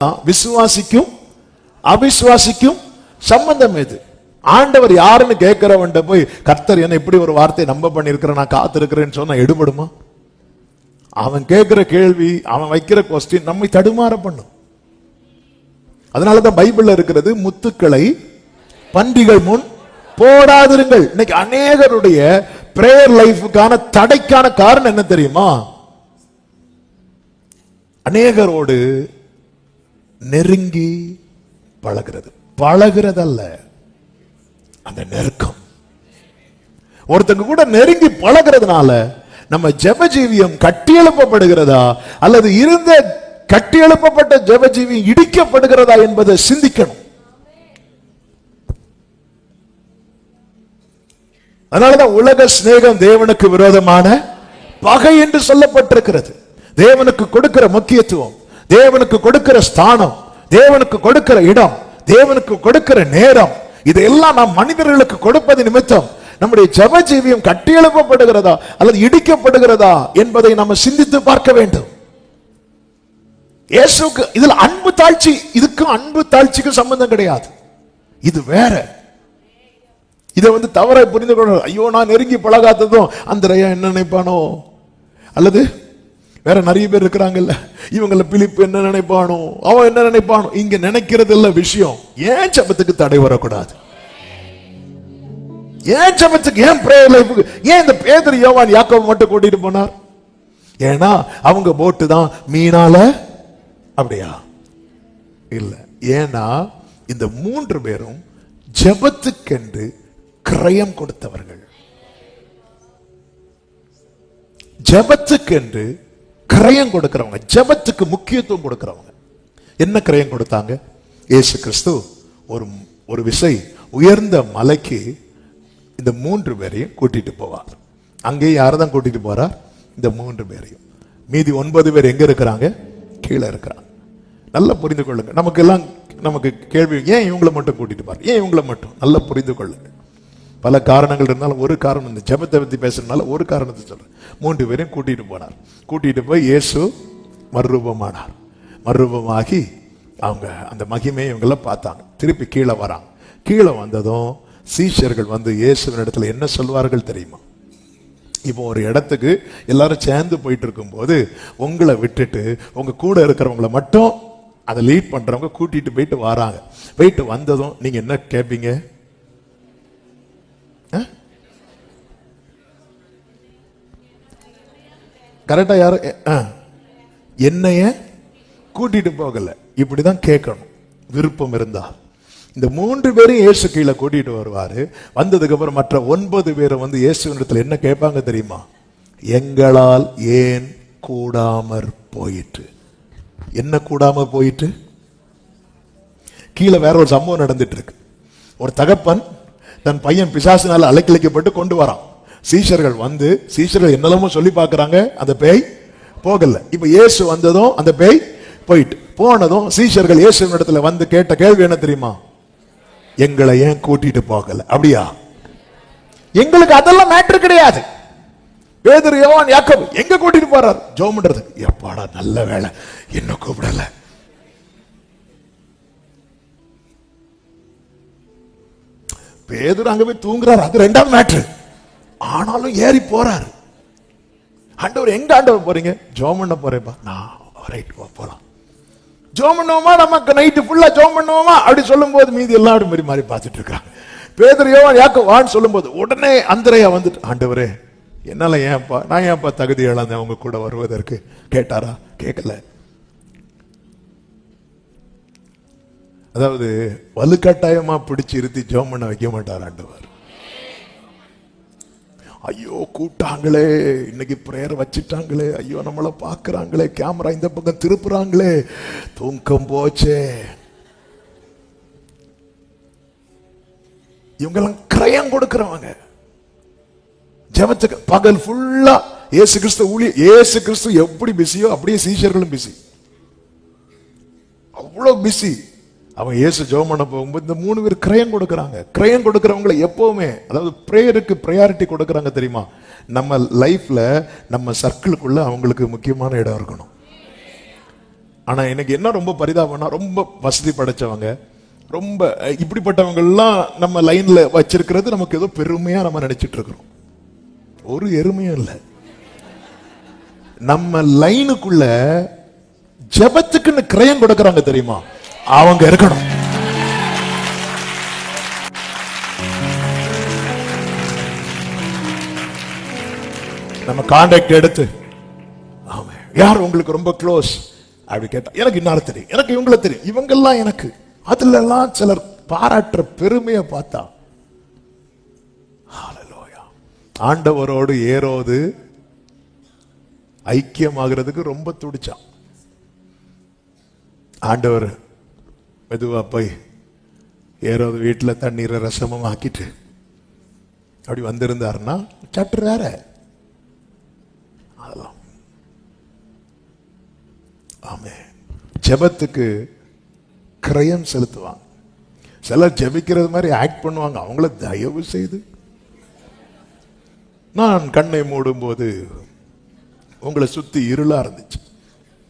விசுவாசிக்கும் அவிசுவாசிக்கும் சம்பந்தம் எது? ஆண்டவர் யாருன்னு கேட்கிறவன் போய் கர்த்தர் என்ன இப்படி ஒரு வார்த்தை நம்ப பண்ணிருக்கிற நான் காத்திருக்கிறேன்னு சொன்னா எடுபடுமா? அவன் கேட்கிற கேள்வி, அவன் வைக்கிற கொஸ்டின் நம்மை தடுமாற பண்ணும். அதனாலதான் பைபிள்ல இருக்கிறது, முத்துக்களை பன்றிகள் முன் போடாதிருங்கள். இன்னைக்கு அநேகருடைய பிரேயர் லைஃபுக்கான தடைக்கான காரணம் என்ன தெரியுமா? அநேகரோடு நெருங்கி பழகிறதல்ல, அந்த நெருக்கம். ஒருத்தங்க கூட நெருங்கி பழகிறதுனால நம்ம ஜெபஜீவியம் கட்டியெழுப்பப்படுகிறதா அல்லது இருந்த கட்டியெழுப்பப்பட்ட ஜெபஜீவியம் இடிக்கப்படுகிறதா என்பதை சிந்திக்கணும். அதனாலதான் உலக சிநேகம் தேவனுக்கு விரோதமான பகை என்று சொல்லப்பட்டிருக்கிறது. தேவனுக்கு கொடுக்கிற முக்கியத்துவம், தேவனுக்கு கொடுக்கிற ஸ்தானம், தேவனுக்கு கொடுக்கிற இடம், தேவனுக்கு கொடுக்கிற நேரம், இதெல்லாம் நாம் மனிதர்களுக்கு கொடுப்பது நிமித்தம் நம்முடைய ஜெபஜீவியம் கட்டியெழுப்பப்படுகிறதா அல்லது இடிக்கப்படுகிறதா என்பதை நாம் சிந்தித்து பார்க்க வேண்டும். இயேசுக்கு இதுல அன்பு தாழ்ச்சி, இதுக்கும் அன்பு தாழ்ச்சிக்கும் சம்பந்தம் கிடையாது. இது வேற. இதை தவறை புரிந்து கொள்ள, ஐயோ நான் நெருங்கி பழகாததும் அந்திரையா என்ன நினைப்பானோ, அல்லது வேற நிறைய பேர் இருக்கிறாங்கல்ல, இவங்கள பிலிப்பு என்ன நினைப்பானோ, அவன் என்ன நினைப்பானோ, இங்க நினைக்கிறது இல்ல விஷயம். ஏன் ஜெபத்துக்கு தடை வரக்கூடாது? ஏன் ஜெபத்துக்கு, ஏன் பிரேயர் லைஃபுக்கு, ஏன் இந்த பேதுரு யோவான் யாக்கோபு மட்டும் கூட்டிட்டு போனார்? ஏன்னா அவங்க போட்டு தான் மீனால, அப்படியா இல்ல. ஏன்னா இந்த 3 பேரும் ஜெபத்துக்கென்று கிரயம் கொடுத்தவர்கள். ஜெபத்துக்கென்று கிரயம் கொடுக்கிறவங்க, ஜெபத்துக்கு முக்கியத்துவம் கொடுக்கிறவங்க. என்ன கிரயம் கொடுத்தாங்க? இயேசு கிறிஸ்து ஒரு விசை உயர்ந்த மலைக்கு இந்த 3 பேரையும் கூட்டிட்டு போவார். அங்கே யாரதான் கூட்டிட்டு போறார்? இந்த 3 பேரையும். மீதி 9 பேர் எங்க இருக்கிறாங்க? கீழே இருக்கிறாங்க. நல்லா புரிந்து கொள்ளுங்க. நமக்கு கேள்வி, ஏன் இவங்களை மட்டும் கூட்டிட்டு போறார், ஏன் இவங்களை மட்டும்? நல்லா புரிந்து கொள்ளுங்க. பல காரணங்கள் இருந்தாலும் ஒரு காரணம், இந்த ஜெபத்தை பத்தி பேசுறதுனால ஒரு காரணத்தை சொல்றேன். 3 பேரையும் கூட்டிட்டு போனார். கூட்டிட்டு போய் இயேசு மறுரூபமானார். மறுரூபமாகி அவங்க அந்த மகிமையை இவங்கள பார்த்தாங்க. திருப்பி கீழே வராங்க. கீழே வந்ததும் சீஷர்கள் இயேசுவின் இடத்துல என்ன சொல்வார்கள் தெரியுமா? இப்போ ஒரு இடத்துக்கு எல்லாரும் சேர்ந்து போயிட்டு இருக்கும் போது உங்களை விட்டுட்டு உங்க கூட இருக்கிறவங்களை மட்டும் அதை லீட் பண்றவங்க கூட்டிட்டு போயிட்டு வராங்க. போயிட்டு வந்ததும் நீங்க என்ன கேட்பீங்க? கரெக்டா? யாரு என்னைய கூட்டிட்டு போகல, இப்படிதான் கேட்கணும் விருப்பம் இருந்தா. இந்த 3 பேரும் இயேசு கீழே கூட்டிட்டு வருவாரு. வந்ததுக்கு அப்புறம் மற்ற 9 பேரும் இயேசுவினிடத்தில் என்ன கேட்பாங்க தெரியுமா? எங்களால் ஏன் கூடாமற் போயிற்று? என்ன கூடாம போயிட்டு? கீழே வேற ஒரு சம்பவம் நடந்துட்டு இருக்கு. ஒரு தகப்பன் தன் பையன் பிசாசினால அலைக்கழிக்கப்பட்டு கொண்டு வரான். சீஷர்கள் என்னெல்லாமோ சொல்லி பார்க்கறாங்க, அந்த பேய் போகல. இப்ப இயேசு வந்ததும் அந்த பேய் போயிட்டு. போனதும் சீஷர்கள் இயேசுவின் இடத்துல கேட்ட கேள்வி என்ன தெரியுமா? எங்களை ஏன் கூட்டிட்டு போகல? அப்படியா? எங்களுக்கு அதெல்லாம் மேட்டர் கிடையாது. பேதுரு யோவான் யாக்கோபு எங்க கூட்டிட்டு போறார்? ஜெபம் பண்றதுக்கு. எப்பாடா நல்ல வேலை என்ன கூப்பிடல. பேதுரு அங்க போய் தூங்குறாரு, அது 2வது மேட்டர். ஆனாலும் ஏறி போறாரு. ஆண்டவர், எங்க ஆண்டவர் போறீங்க? ஜெபம் பண்ண போறேப்பா. நான் ரைட் போலாம். ஜெபம் பண்ணுவோமா? நமக்கு நைட்டு ஃபுல்லா ஜெபம் பண்ணுவோமா? அப்படி சொல்லும் போது மீதி எல்லாரும் மாதிரி பார்த்துட்டு இருக்காங்க. பேதுரு யோவான் யாக்கோபு சொல்லும் போது உடனே அந்திரையா ஆண்டவரே என்னால நான் ஏன்ப்பா தகுதி இழந்தேன் அவங்க கூட வருவதற்கு? கேட்டாரா? கேட்கல. அதாவது வலுக்கட்டாயமா பிடிச்சு இருத்தி ஜெபம் பண்ண வைக்க மாட்டார் ஆண்டவர். ஐயோ கூட்டாங்களே, இன்னைக்கு பிரேயர் வச்சுட்டாங்களே, ஐயோ நம்மளை பாக்குறாங்களே, கேமரா இந்த பக்கம் திருப்புறாங்களே, தூக்கம் போச்சே. இவங்கெல்லாம் கிரயம் கொடுக்கிறவங்க. ஜெபத்துக்கு பகல் ஃபுல்லா இயேசு கிறிஸ்து எப்படி பிஸியோ அப்படியே சீஷர்களும் பிஸி. அவ்வளவு பிஸி. அவன் இயேசு ஜெபம் பண்ண போகும்போது இந்த 3 பேர் கிரயம் கொடுக்கறாங்க. கிரயம் கொடுக்கறவங்களை எப்பவுமே, அதாவது பிரேயருக்கு பிரையாரிட்டி கொடுக்கறாங்க தெரியுமா? நம்ம லைஃப்ல நம்ம சர்க்கிளுக்குள்ள அவங்களுக்கு முக்கியமான இடம் இருக்கணும். ஆனா எனக்கு என்ன ரொம்ப பரிதாபம்னா, ரொம்ப வசதி படைச்சவங்க, ரொம்ப இப்படிப்பட்டவங்க எல்லாம் நம்ம லைன்ல வச்சிருக்கிறது நமக்கு ஏதோ பெருமையா நம்ம நினைச்சிட்டு இருக்கிறோம். ஒரு எருமையும் இல்லை. நம்ம லைனுக்குள்ள ஜெபத்துக்குன்னு கிரயம் கொடுக்கறாங்க தெரியுமா, அவங்க இருக்கணும். நம்ம கான்டாக்ட் எடுத்து, யார் உங்களுக்கு ரொம்ப க்ளோஸ் அப்படி கேட்டா, எனக்கு இன்னார தெரியும், எனக்கு இவங்கள தெரியும், இவங்கெல்லாம் எனக்கு, அதுல எல்லாம் சிலர் பாராட்டுற பெருமையை பார்த்தா, ஹல்லேலூயா. ஆண்டவரோடு ஏரோது ஐக்கியமாகிறதுக்கு ரொம்ப துடிச்சான். ஆண்டவர் மெதுவா போய் ஏரோது வீட்டுல தண்ணீரை ரசமும் ஆக்கிட்டு அப்படி வந்திருந்தாருன்னா சாப்டர் வேற. அதெல்லாம் ஆமே. ஜெபத்துக்கு கிரயம் செலுத்துவாங்க. சிலர் ஜெபிக்கிறது மாதிரி ஆக்ட் பண்ணுவாங்க. அவங்கள தயவு செய்து, நான் கண்ணை மூடும் போது உங்களை சுத்தி இருளா இருந்துச்சு,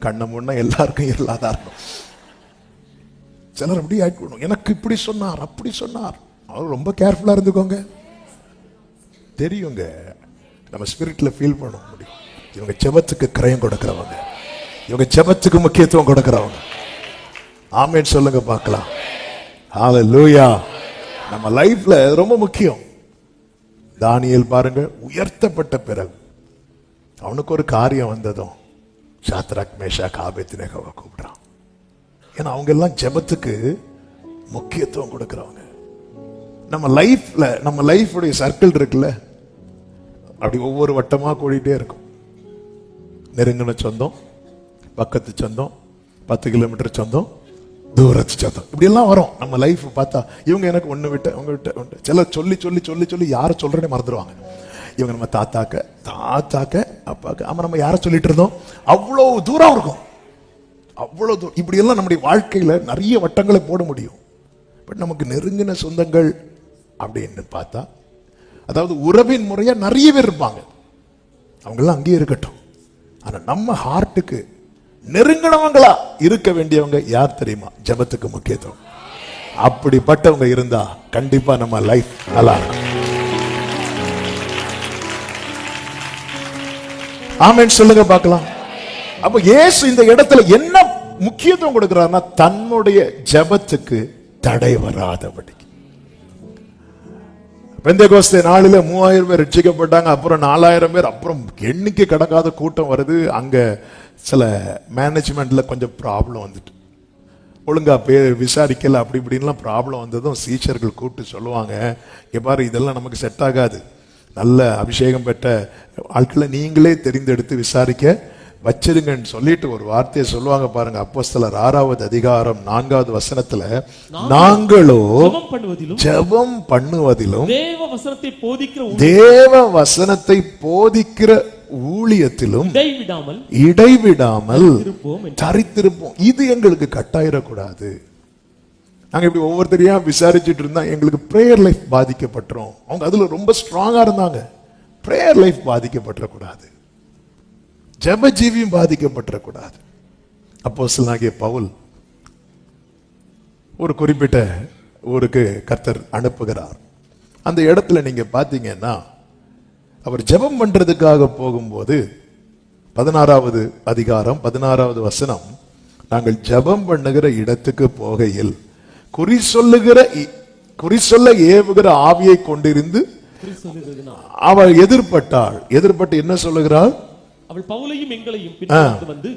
கண்ணை மூடினா எல்லாருக்கும் இருளாதான் இருக்கும். சிலர் அப்படி ஆக்ட் பண்ணுவோம், எனக்கு இப்படி சொன்னார் அப்படி சொன்னார். அவர் ரொம்ப கேர்ஃபுல்லா இருந்துக்கோங்க. தெரியுங்க, நம்ம ஸ்பிரிட்ல ஃபீல் பண்ண முடியும். இவங்க ஜெபத்துக்கு கிரயம் கொடுக்கிறவங்க, இவங்க ஜெபத்துக்கு முக்கியத்துவம் கொடுக்கிறவங்க. ஆமென் சொல்லுங்க பார்க்கலாம். ஹல்லேலூயா. நம்ம லைஃப்ல ரொம்ப முக்கியம். தானியேல் பாருங்க, உயர்த்தப்பட்ட பிறகு அவனுக்கு ஒரு காரியம் வந்ததும் சாத்ராக் மேஷாக் ஆபேத்நேகோவை கூப்பிடுறான். ஏன்னா அவங்க எல்லாம் ஜெபத்துக்கு முக்கியத்துவம் கொடுக்கிறவங்க. நம்ம லைஃபுடைய சர்க்கிள் இருக்குல்ல, அப்படி ஒவ்வொரு வட்டமா கூடிட்டே இருக்கும். நெருங்கின சொந்தம், பக்கத்து சொந்தம், 10 கிலோமீட்டர் சொந்தம், தூரத்து சொந்தம், இப்படி எல்லாம் வரும் நம்ம லைஃப் பார்த்தா. இவங்க எனக்கு ஒண்ணு விட்டு அவங்க விட்டு ஒன்று, சில சொல்லி சொல்லி சொல்லி சொல்லி யாரை சொல்றேன்னு மறந்துடுவாங்க. இவங்க நம்ம தாத்தாக்க அப்பாக்க, ஆமா நம்ம யாரை சொல்லிட்டு இருந்தோம், அவ்வளவு தூரம் இருக்கும், அவ்வளவு தூரம். இப்படி எல்லாம் நம்முடைய வாழ்க்கையில நிறைய வட்டங்களை போட முடியும். பட் நமக்கு நெருங்கின சொந்தங்கள் அப்படின்னு பார்த்தா, அதாவது உறவின் முறையா நிறைய பேர் இருப்பாங்க, அவங்க எல்லாம் அங்கேயே இருக்கட்டும். ஆனா நம்ம ஹார்ட்டுக்கு நெருங்கினவங்களா இருக்க வேண்டியவங்க யார் தெரியுமா? ஜெபத்துக்கு முக்கியத்துவம். அப்படிப்பட்டவங்க இருந்தா கண்டிப்பா நம்ம லைஃப் நல்லா இருக்கும். ஆமென் சொல்லுங்க பார்க்கலாம். அப்ப இயேசு இந்த இடத்துல என்ன முக்கியத்துவம் கொடுக்கிறார்னா, தன்னுடைய ஜெபத்துக்கு தடை வராதபடி. பெந்தேகோஸ்தே நாளில 3000 பேர் ரட்சிக்கப்பட்டாங்க. அப்புறம் 4000 பேர், அப்புறம் எண்ணிக்கை கடக்காத கூட்டம் வருது. அங்க சில மேனேஜ்மெண்ட்ல கொஞ்சம் ப்ராப்ளம் வந்துட்டு, ஒழுங்கா பேர் விசாரிக்கல, அப்படி இப்படின்லாம் ப்ராப்ளம் வந்ததும் சீஷர்கள் கூப்பிட்டு சொல்லுவாங்க, இங்க பாரு இதெல்லாம் நமக்கு செட் ஆகாது, நல்ல அபிஷேகம் பெற்ற ஆட்களை நீங்களே தெரிந்தெடுத்து விசாரிக்க வச்சிருங்கன்னு சொல்லிட்டு ஒரு வார்த்தையை சொல்லுவாங்க பாருங்க. அப்போஸ்தலர் 6வது அதிகாரம் 4வது வசனத்துல, நாங்களோ ஜெபம் பண்ணுவதிலும் தேவ வசனத்தை போதிக்கிற ஊழியத்திலும் இடைவிடாமல் தரித்திருப்போம். இது எங்களுக்கு கட்டாயிடக்கூடாது. நாங்க இப்படி ஒவ்வொருத்தரையா விசாரிச்சுட்டு இருந்தா எங்களுக்கு பிரேயர் லைஃப் பாதிக்கப்பட்டுரும். அவங்க அதுல ரொம்ப ஸ்ட்ராங்கா இருந்தாங்க. பிரேயர் லைஃப் பாதிக்கப்பட்டுறக்கூடாது, ஜெப ஜீவியம் பாதிக்கப்பட்டுறக்கூடாது. அப்போஸ்தலனாகிய பவுல் ஒரு குறிப்பிட்ட ஊருக்கு கர்த்தர் அனுப்புகிறார். அந்த இடத்துல நீங்க பாத்தீங்கன்னா, அவர் ஜெபம் பண்றதுக்காக போகும்போது 16வது அதிகாரம் 16வது வசனம், நாங்கள் ஜெபம் பண்ணுகிற இடத்துக்கு போகையில் குறி சொல்ல ஏவுகிற ஆவியை கொண்டிருந்து அவள் எதிர்பட்டாள். எதிர்பட்டு என்ன சொல்லுகிறாள்? அவள் பவுலையும் எங்களையும் பின்தொடர்ந்து வந்து,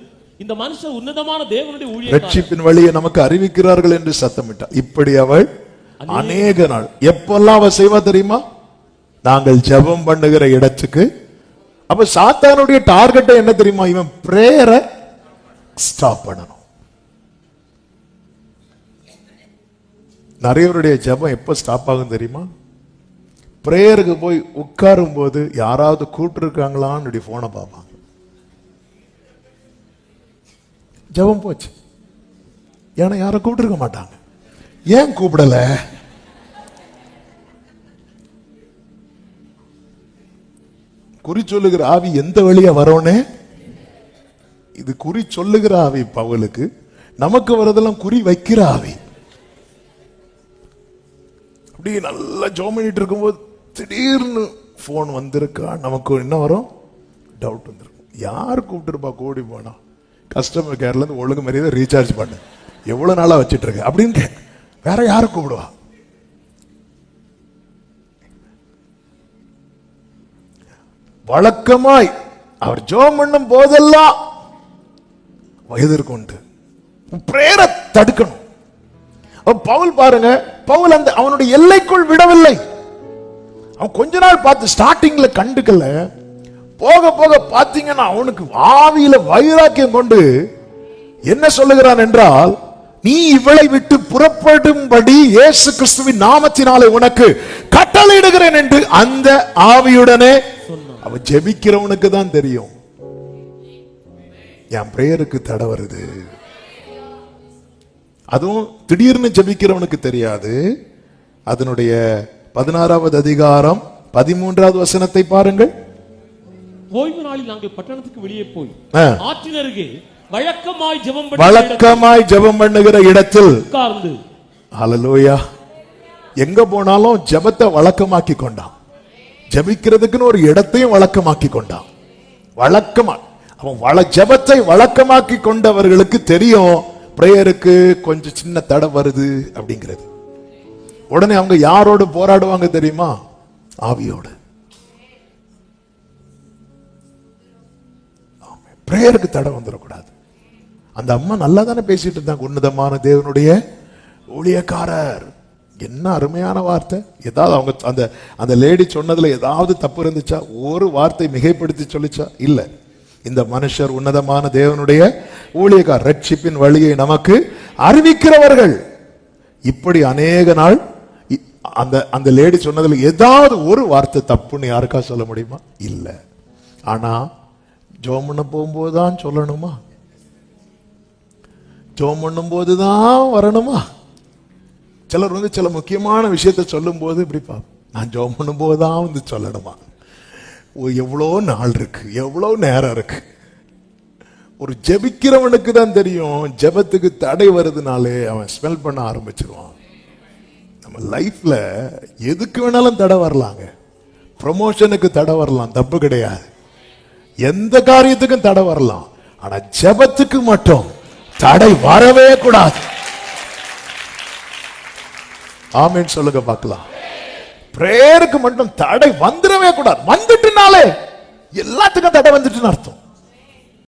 இந்த மனுஷர் உன்னதமான தேவனுடைய ஊழியக்காரர், ரட்சிப்பின் வழியை நமக்கு அறிவிக்கிறார்கள் என்று சத்தமிட்டாள். இப்படி அவள் அநேக நாள். எப்பெல்லாம் அவள் செய்வா தெரியுமா? நாங்கள் ஜெபம் பண்ணுகிற இடத்துக்கு. அப்ப சாத்தானுடைய டார்கெட் என்ன தெரியுமா? இவன் பிரேயரை ஸ்டாப் பண்ணணும். நிறையவருடைய ஜெபம் எப்ப ஸ்டாப் ஆகும் தெரியுமா? பிரேயருக்கு போய் உட்காரும் போது யாராவது கூப்பிட்டு இருக்காங்களான்னு போனை பார்ப்பாங்க. ஜெபம் போச்சு. ஏன்னா யாரும் கூப்பிட்டு இருக்க மாட்டாங்க. ஏன் கூப்பிடல? குறி சொல்லுகிற ஆவி எந்த வழியா வரோன்னு இது குறி சொல்லுகிற ஆவி பவுலுக்கு, நமக்கு வரதெல்லாம் குறி வைக்கிற ஆவி. அப்படி நல்லா ஜெபம் பண்ணிட்டு இருக்கும்போது திடீர்னு போன் வந்திருக்கா, நமக்கு என்ன வரும்? டவுட் வந்துருக்கும். யார் கூப்பிட்டுருப்பா? கோடி போனா கஸ்டமர் கேர்ல இருந்து ஒழுங்கு மரியாதை ரீசார்ஜ் பண்ணு, எவ்வளவு நாளா வச்சிட்டு இருக்க அப்படின்னு. வேற யாரை கூப்பிடுவா? வழக்கமாய் அவர் ஜெபம் பண்ணும் போதெல்லாம் எதிர்கொண்டு பிரேயரை தடுக்கணும். பவுல் பாருங்க, பவுல் அந்த அவனுடைய எல்லைக்குள் விடவில்லை. அவன் கொஞ்ச நாள் பார்த்து ஸ்டார்டிங்ல கண்டுக்கல, போக போக பாத்தீங்கன்னா அவனுக்கு ஆவியில வைராக்கியம் கொண்டு என்ன சொல்லுகிறான் என்றால், நீ இவளை விட்டு புறப்படும்படி இயேசு கிறிஸ்துவின் நாமத்தினாலே உனக்கு கட்டளையிடுகிறேன் என்று அந்த ஆவியுடனே. அவன் ஜெபிக்கிறவனுக்கு தான் தெரியும் என் பிரேயருக்கு தடை வருது. அதுவும் திடீர்னு ஜெபிக்கிறவனுக்கு தெரியாது. அதனுடைய 16வது அதிகாரம் 13வது வசனத்தை பாருங்கள். ஓய்வு நாளில் நாங்கள் பட்டணத்துக்கு வெளியே போய் ஆற்றின் அருகே வழக்கமாய் ஜெபம் பண்ணுகிற இடத்தில் உட்கார்ந்து. ஹல்லேலூயா. எங்க போனாலும் ஜெபத்தை வழக்கமாக்கி கொண்டான். ஜெபிக்கிறதுக்குன்னு ஒரு இடத்தையும் வழக்கமாக்கி கொண்டான். வழக்கமா அவன் ஜெபத்தை வழக்கமாக்கி கொண்டவர்களுக்கு தெரியும் பிரேயருக்கு கொஞ்சம் சின்ன தடை வருது அப்படிங்கிறது. உடனே அவங்க யாரோடு போராடுவாங்க தெரியுமா? ஆவியோடு. பிரேயருக்கு தடை வந்துடக்கூடாது. அந்த அம்மா நல்லா தானே பேசிட்டு இருந்தாங்க. உன்னதமான தேவனுடைய ஊழியக்காரர். என்ன அருமையான வார்த்தை. ஏதாவது அவங்க அந்த அந்த லேடி சொன்னதுல ஏதாவது தப்பு இருந்துச்சா? ஒரு வார்த்தை மிகைப்படுத்தி சொல்லிச்சா? இல்ல. இந்த மனுஷர் உன்னதமான தேவனுடைய ஊழியக்காரர், ரட்சிப்பின் வழியை நமக்கு அறிவிக்கிறவர்கள். இப்படி அநேக நாள் அந்த அந்த லேடி சொன்னதுல ஏதாவது ஒரு வார்த்தை தப்புன்னு யாருக்கா சொல்ல முடியுமா? இல்ல. ஆனா ஜெபம் பண்ண போகும்போதுதான் சொல்லணுமா? ஜெபம் பண்ணும் போதுதான் வரணுமா? சிலர் சில முக்கியமான விஷயத்தை சொல்லும் போது இப்படிப்பா, நான் ஜெபம் பண்ணும் போதுதான் சொல்லணுமா? எவ்வளோ நாள் இருக்கு, எவ்வளவு நேரம் இருக்கு. ஒரு ஜெபிக்கிறவனுக்கு தான் தெரியும் ஜெபத்துக்கு தடை வருதுனாலே அவன் ஸ்மெல் பண்ண ஆரம்பிச்சிருவான். நம்ம லைஃப்ல எதுக்கு வேணாலும் தடை வரலாங்க. ப்ரமோஷனுக்கு தடை வரலாம், தப்பு கிடையாது. எந்த காரியத்துக்கும் தடை வரலாம். ஆனா ஜெபத்துக்கு மட்டும் தடை வரவே கூடாது. ஆமென் சொல்லுங்க பார்க்கலாம். பிரேயருக்கு மட்டும் தடை வந்துடவே கூடாது. வந்துட்டுனாலே எல்லாத்துக்கும் தடை வந்துட்டுன்னு அர்த்தம்.